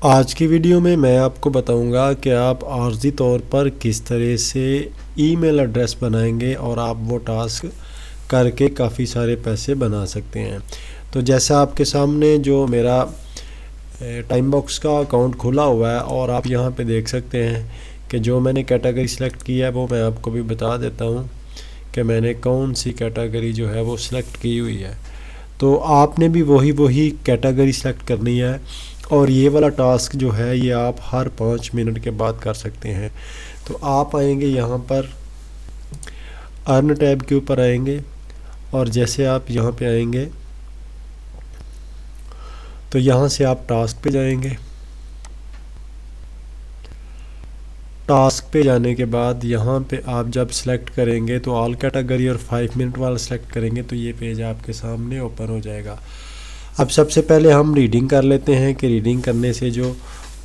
आज की वीडियो में मैं आपको बताऊंगा कि आप आर्जी तौर पर किस तरह से ईमेल एड्रेस बनाएंगे और आप वो टास्क करके काफ़ी सारे पैसे बना सकते हैं। तो जैसा आपके सामने जो मेरा टाइम बॉक्स का अकाउंट खुला हुआ है और आप यहाँ पे देख सकते हैं कि जो मैंने कैटेगरी सिलेक्ट की है वो मैं आपको भी बता देता हूँ कि मैंने कौन सी कैटेगरी जो है वो सिलेक्ट की हुई है। तो आपने भी वही कैटेगरी सिलेक्ट करनी है और ये वाला टास्क जो है ये आप हर 5 मिनट के बाद कर सकते हैं। तो आप आएंगे यहाँ पर अर्न टैब के ऊपर आएंगे और जैसे आप यहाँ पे आएंगे तो यहाँ से आप टास्क पे जाएंगे। टास्क पे जाने के बाद यहाँ पे आप जब सेलेक्ट करेंगे तो ऑल कैटेगरी और 5 मिनट वाला सेलेक्ट करेंगे तो ये पेज आपके सामने ओपन हो जाएगा। अब सबसे पहले हम रीडिंग कर लेते हैं कि रीडिंग करने से जो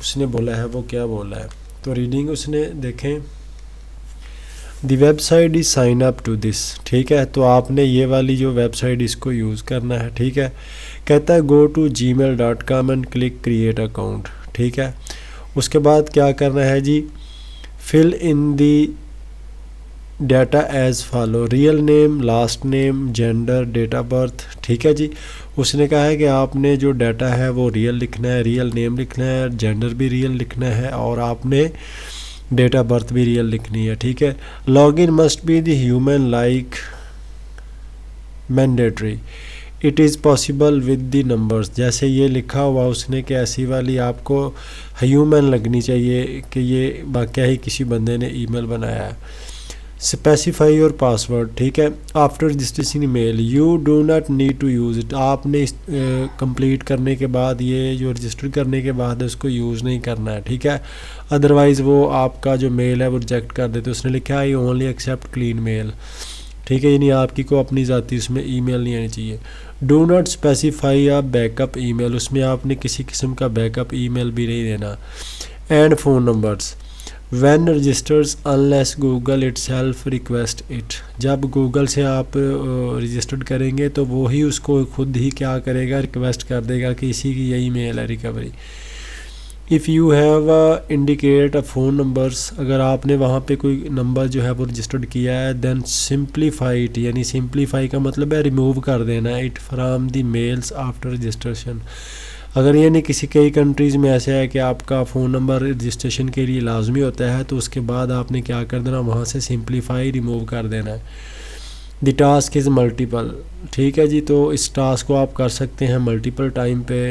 उसने बोला है वो क्या बोला है। तो रीडिंग उसने देखें, the website is sign up to this, ठीक है। तो आपने ये वाली जो वेबसाइट इसको यूज़ करना है, ठीक है। कहता है go to gmail.com and click create account, ठीक है। उसके बाद क्या करना है जी, fill in the data as follow, real name, last name, gender, date of birth, ठीक है जी। उसने कहा है कि आपने जो डाटा है वो रियल लिखना है, रियल नेम लिखना है, जेंडर भी रियल लिखना है और आपने डेट ऑफ बर्थ भी रियल लिखनी है, ठीक है। Login must be the human like mandatory, it is possible with the numbers, जैसे ये लिखा हुआ उसने कि ऐसी वाली आपको ह्यूमन लगनी चाहिए कि ये वाकया ही किसी बंदे ने ईमेल बनाया है। स्पेसिफाई योर पासवर्ड, ठीक है। After registration email you do not need to use it, आपने इस कंप्लीट करने के बाद ये जो रजिस्टर करने के बाद उसको यूज़ नहीं करना है, ठीक है। अदरवाइज़ वो आपका जो मेल है वो रिजेक्ट कर देते। उसने लिखा है I only accept clean mail, ठीक है, यानी आपकी को अपनी ज़ाती उसमें ईमेल नहीं आनी चाहिए। Do not specify a backup email, उसमें आपने किसी किस्म का बैकअप ईमेल भी नहीं देना। And phone numbers when registers unless Google itself request it, जब गूगल से आप रजिस्टर्ड करेंगे तो वो ही उसको खुद ही क्या करेगा, रिक्वेस्ट कर देगा कि इसी की यही मेल है recovery. If you have indicate a phone numbers, अगर आपने वहाँ पे कोई नंबर जो है वो रजिस्टर्ड किया है, देन सिंप्लीफाई इट, यानी सिंप्लीफाई का मतलब है रिमूव कर देना it from the mails after registration. अगर यानी किसी कई कंट्रीज़ में ऐसा है कि आपका फ़ोन नंबर रजिस्ट्रेशन के लिए लाजमी होता है तो उसके बाद आपने क्या कर देना, वहाँ से सिंप्लीफाई रिमूव कर देना है। द टास्क इज़ मल्टीपल, ठीक है जी। तो इस टास्क को आप कर सकते हैं मल्टीपल टाइम पे।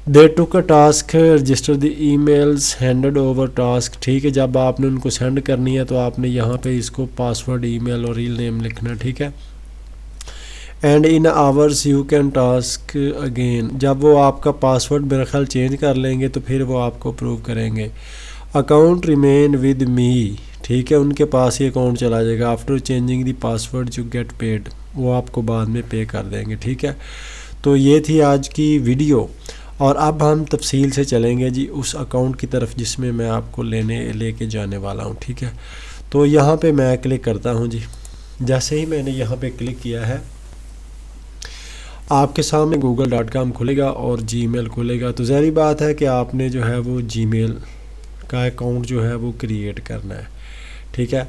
They took a task register the emails handed over task, ठीक है। जब आपने उनको सेंड करनी है तो आपने यहाँ पे इसको पासवर्ड, ईमेल और रियल नेम लिखना, ठीक है। And in hours you can task again, जब वो आपका पासवर्ड मेरा ख्याल चेंज कर लेंगे तो फिर वो आपको अप्रूव करेंगे। अकाउंट रिमेन विद मी, ठीक है, उनके पास ही अकाउंट चला जाएगा। After changing the password you get paid, वो आपको बाद में पे कर देंगे, ठीक है। तो ये थी आज की वीडियो और अब हम तफसील से चलेंगे जी उस अकाउंट की तरफ जिसमें मैं आपको लेके जाने वाला हूँ, ठीक है। तो यहाँ पे मैं क्लिक करता हूँ जी। जैसे ही मैंने यहाँ पे क्लिक किया है आपके सामने google.com खुलेगा और जीमेल खुलेगा। तो ज़ाहिर बात है कि आपने जो है वो जीमेल का अकाउंट जो है वो क्रिएट करना है, ठीक है।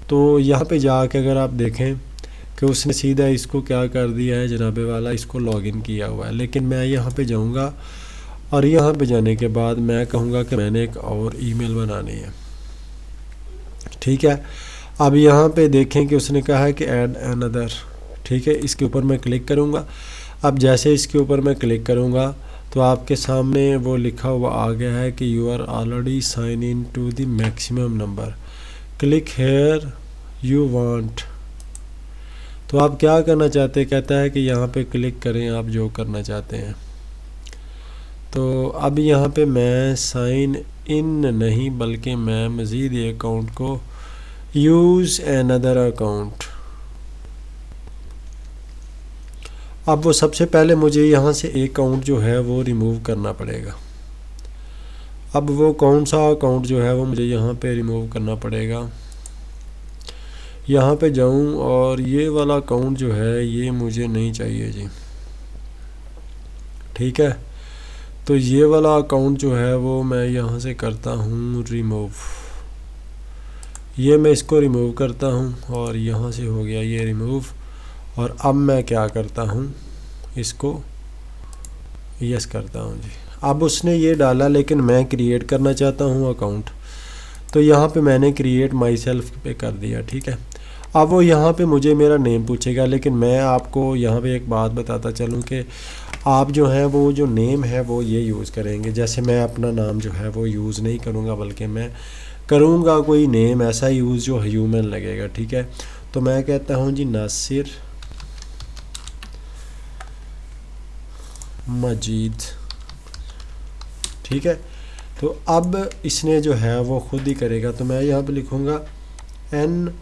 तो यहाँ पे जाके अगर आप देखें कि उसने सीधा इसको क्या कर दिया है जनाबे वाला, इसको लॉगिन किया हुआ है। लेकिन मैं यहाँ पे जाऊँगा और यहाँ पे जाने के बाद मैं कहूँगा कि मैंने एक और ईमेल बनानी है, ठीक है। अब यहाँ पे देखें कि उसने कहा है कि ऐड अनदर, ठीक है। इसके ऊपर मैं क्लिक करूँगा। अब जैसे इसके ऊपर मैं क्लिक करूँगा तो आपके सामने वो लिखा हुआ आ गया है कि you are already sign in to the maximum number, click here you want. तो आप क्या करना चाहते हैं, कहता है कि यहाँ पे क्लिक करें आप जो करना चाहते हैं। तो अब यहाँ पे मैं साइन इन नहीं बल्कि मैं मज़ीद ये अकाउंट को यूज़ अनदर अकाउंट। अब वो सबसे पहले मुझे यहाँ से एक अकाउंट जो है वो रिमूव करना पड़ेगा। अब वो कौन सा अकाउंट जो है वो मुझे यहाँ पे रिमूव करना पड़ेगा। यहाँ पे जाऊँ और ये वाला अकाउंट जो है ये मुझे नहीं चाहिए जी, ठीक है। तो ये वाला अकाउंट जो है वो मैं यहाँ से करता हूँ रिमूव, ये मैं इसको रिमूव करता हूँ और यहाँ से हो गया ये रिमूव। और अब मैं क्या करता हूँ, इसको यस करता हूँ जी। अब उसने ये डाला लेकिन मैं क्रिएट करना चाहता हूँ अकाउंट, तो यहाँ पे मैंने क्रिएट माई सेल्फ पे कर दिया, ठीक है। अब वो यहाँ पे मुझे मेरा नेम पूछेगा, लेकिन मैं आपको यहाँ पे एक बात बताता चलूँ कि आप जो है वो जो नेम है वो ये यूज़ करेंगे। जैसे मैं अपना नाम जो है वो यूज़ नहीं करूँगा, बल्कि मैं करूँगा कोई नेम ऐसा यूज़ जो ह्यूमन लगेगा, ठीक है। तो मैं कहता हूँ जी नासिर मजीद, ठीक है। तो अब इसने जो है वो खुद ही करेगा, तो मैं यहाँ पे लिखूँगा NMAJEED,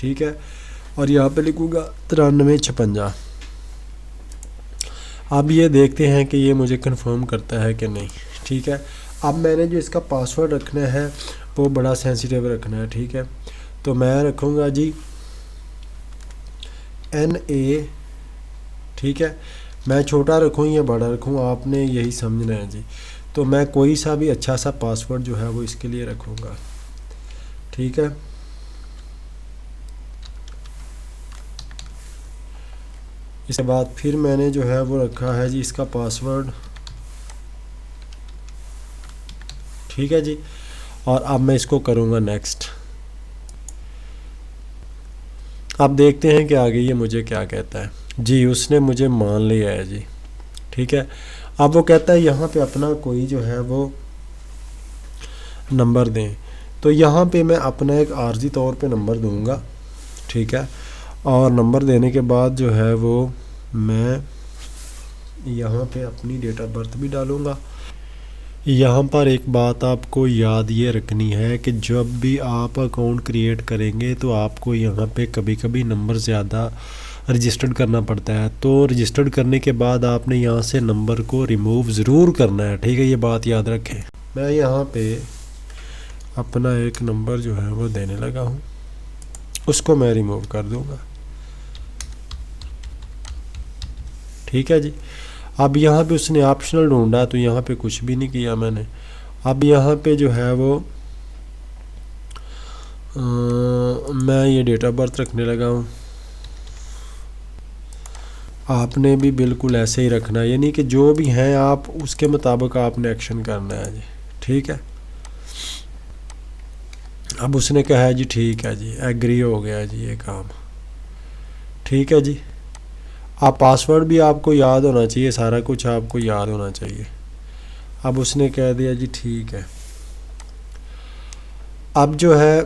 ठीक है। और यहाँ पे लिखूँगा 9356। अब ये देखते हैं कि ये मुझे कंफर्म करता है कि नहीं, ठीक है। अब मैंने जो इसका पासवर्ड रखना है वो बड़ा सेंसिटिव रखना है, ठीक है। तो मैं रखूँगा जी NA, ठीक है। मैं छोटा रखूँ या बड़ा रखूँ आपने यही समझना है जी। तो मैं कोई सा भी अच्छा सा पासवर्ड जो है वो इसके लिए रखूँगा, ठीक है। इसके बाद फिर मैंने जो है वो रखा है जी इसका पासवर्ड, ठीक है जी। और अब मैं इसको करूँगा नेक्स्ट। अब देखते हैं कि आगे ये मुझे क्या कहता है जी। उसने मुझे मान लिया है जी, ठीक है। अब वो कहता है यहाँ पे अपना कोई जो है वो नंबर दें, तो यहाँ पे मैं अपना एक आर्जी तौर पे नंबर दूंगा, ठीक है। और नंबर देने के बाद जो है वो मैं यहाँ पे अपनी डेट ऑफ बर्थ भी डालूँगा। यहाँ पर एक बात आपको याद ये रखनी है कि जब भी आप अकाउंट क्रिएट करेंगे तो आपको यहाँ पे कभी कभी नंबर ज़्यादा रजिस्टर्ड करना पड़ता है। तो रजिस्टर्ड करने के बाद आपने यहाँ से नंबर को रिमूव ज़रूर करना है, ठीक है। ये बात याद रखें। मैं यहाँ पे अपना एक नंबर जो है वो देने लगा हूँ, उसको मैं रिमूव कर दूँगा, ठीक है जी। अब यहाँ पे उसने ऑप्शनल ढूंढा, तो यहाँ पे कुछ भी नहीं किया मैंने। अब यहाँ पे जो है वो मैं ये डेट ऑफ बर्थ रखने लगा हूँ। आपने भी बिल्कुल ऐसे ही रखना है, यानी कि जो भी हैं आप उसके मुताबिक आपने एक्शन करना है जी, ठीक है। अब उसने कहा है जी ठीक है जी, एग्री हो गया जी ये काम, ठीक है जी। आप पासवर्ड भी आपको याद होना चाहिए, सारा कुछ आपको याद होना चाहिए। अब उसने कह दिया जी ठीक है। अब जो है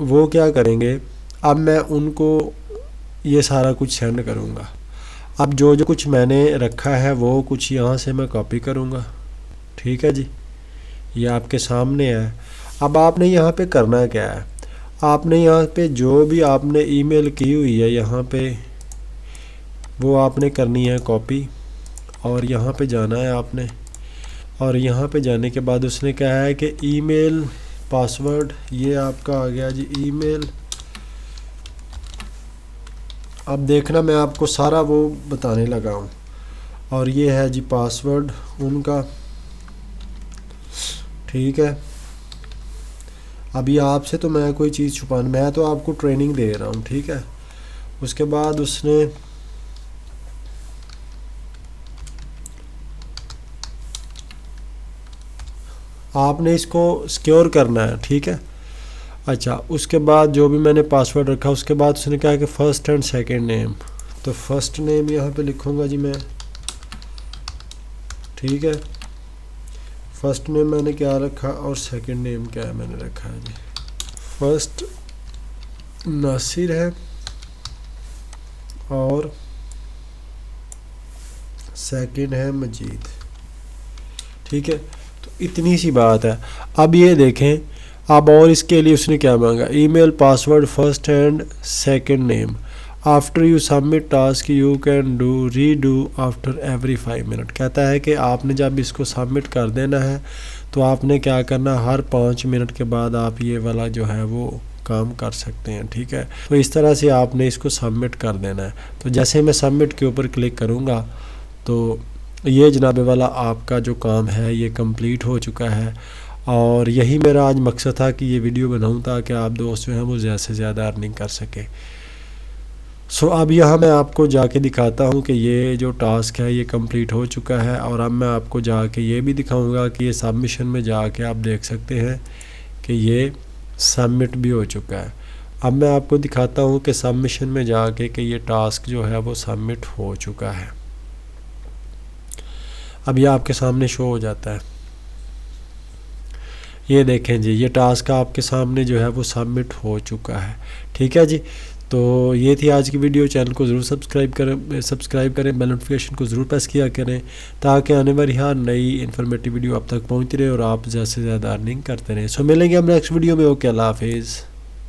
वो क्या करेंगे, अब मैं उनको ये सारा कुछ सेंड करूँगा। अब जो जो कुछ मैंने रखा है वो कुछ यहाँ से मैं कॉपी करूँगा, ठीक है जी। ये आपके सामने है। अब आपने यहाँ पे करना क्या है, आपने यहाँ पे जो भी आपने ईमेल की हुई है यहाँ पे वो आपने करनी है कॉपी, और यहाँ पे जाना है आपने। और यहाँ पे जाने के बाद उसने कहा है कि ईमेल पासवर्ड, ये आपका आ गया जी ईमेल। अब देखना मैं आपको सारा वो बताने लगा हूँ। और ये है जी पासवर्ड उनका, ठीक है। अभी आपसे तो मैं कोई चीज़ छुपाना, मैं तो आपको ट्रेनिंग दे रहा हूँ, ठीक है। उसके बाद उसने आपने इसको सिक्योर करना है, ठीक है। अच्छा, उसके बाद जो भी मैंने पासवर्ड रखा उसके बाद उसने कहा कि फ़र्स्ट एंड सेकंड नेम, तो फर्स्ट नेम यहाँ पे लिखूँगा जी मैं, ठीक है। फर्स्ट नेम मैंने क्या रखा और सेकंड नेम क्या है मैंने रखा है जी। फर्स्ट नासिर है और सेकंड है मजीद, ठीक है। तो इतनी सी बात है। अब ये देखें, अब और इसके लिए उसने क्या मांगा, email password first and second name, after you submit task you can do redo after every 5 minute. कहता है कि आपने जब इसको सबमिट कर देना है तो आपने क्या करना, हर 5 मिनट के बाद आप ये वाला जो है वो काम कर सकते हैं, ठीक है। तो इस तरह से आपने इसको सबमिट कर देना है। तो जैसे मैं सबमिट के ऊपर क्लिक करूँगा तो ये जनाब वाला आपका जो काम है ये कंप्लीट हो चुका है, और यही मेरा आज मकसद था कि ये वीडियो बनाऊं ताकि आप दोस्त जो हैं वो ज़्यादा से ज़्यादा अर्निंग कर सके। सो अब यहाँ मैं आपको जाके दिखाता हूँ कि ये जो टास्क है ये कंप्लीट हो चुका है, और अब मैं आपको जाके ये भी दिखाऊंगा कि ये सबमिशन में जाके आप देख सकते हैं कि ये सबमिट भी हो चुका है। अब मैं आपको दिखाता हूँ कि सबमिशन में जाके कि ये टास्क जो है वो सबमिट हो चुका है। अब ये आपके सामने शो हो जाता है, ये देखें जी, ये टास्क आपके सामने जो है वो सबमिट हो चुका है। ठीक है जी, तो ये थी आज की वीडियो। चैनल को ज़रूर सब्सक्राइब करें, बेल नोटिफिकेशन को ज़रूर प्रेस किया करें ताकि आने वाली हर नई इन्फॉर्मेटिव वीडियो आप तक पहुंचती रहे और आप ज़्यादा से ज़्यादा अर्निंग करते रहें। सो मिलेंगे हम नेक्स्ट वीडियो में। ओके, अल्लाह हाफिज़।